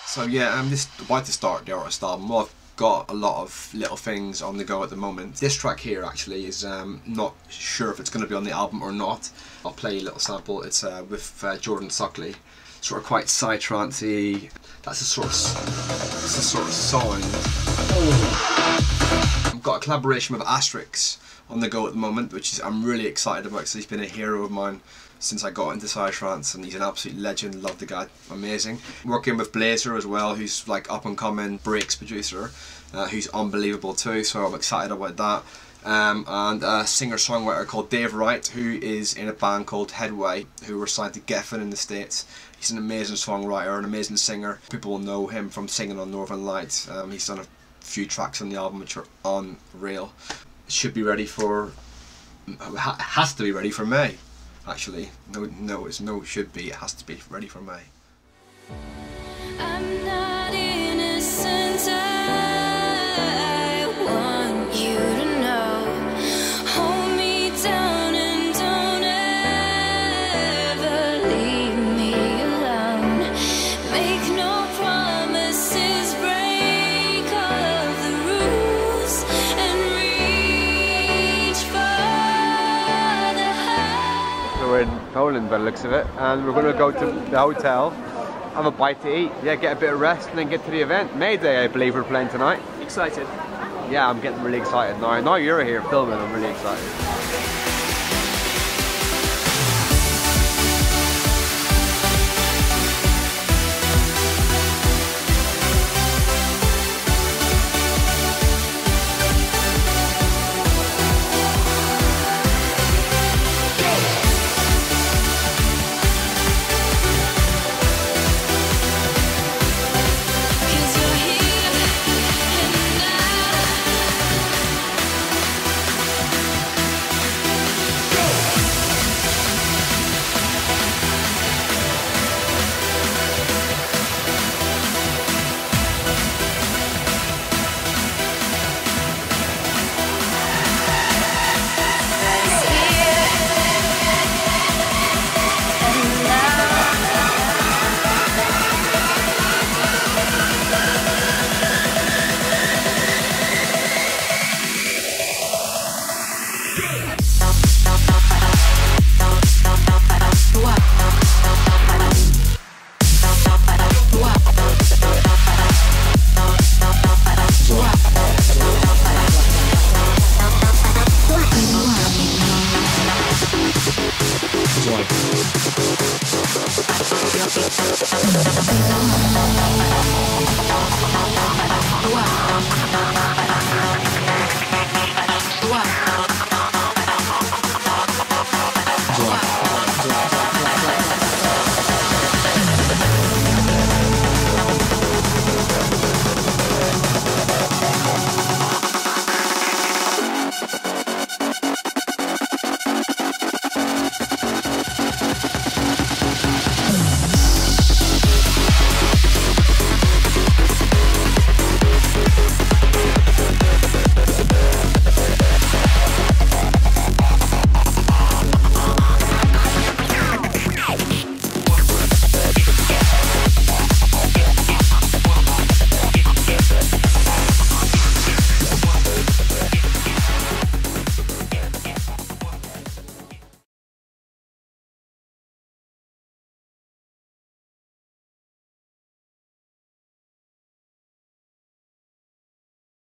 So yeah, I'm just about to start the artist album. Well, I've got a lot of little things on the go at the moment. This track here actually is not sure if it's going to be on the album or not. I'll play a little sample. It's with Jordan Suckley. Sort of quite psytrance-y. That's the sort of sound. I've got a collaboration with Astrix on the go at the moment, which I'm really excited about because he's been a hero of mine since I got into psytrance, and he's an absolute legend. Love the guy, amazing. Working with Blazer as well, who's like up and coming breaks producer, who's unbelievable too, so I'm excited about that. And a singer-songwriter called Dave Wright, who is in a band called Headway, who were signed to Geffen in the States. He's an amazing songwriter, an amazing singer. People will know him from singing on Northern Lights. He's done a few tracks on the album which are unreal. It should be ready for, has to be ready for May. Actually, no should be, it has to be ready for May. I'm not innocent, I want you to know. Hold me down and don't ever leave me alone. Make no promises, break all of the rules, and reach for the high. We're in Poland by the looks of it, and we're going to go to the hotel, have a bite to eat, yeah, get a bit of rest, and then get to the event. Mayday, I believe we're playing tonight. Excited? Yeah, I'm getting really excited now. Now you're here filming, I'm really excited. Wow.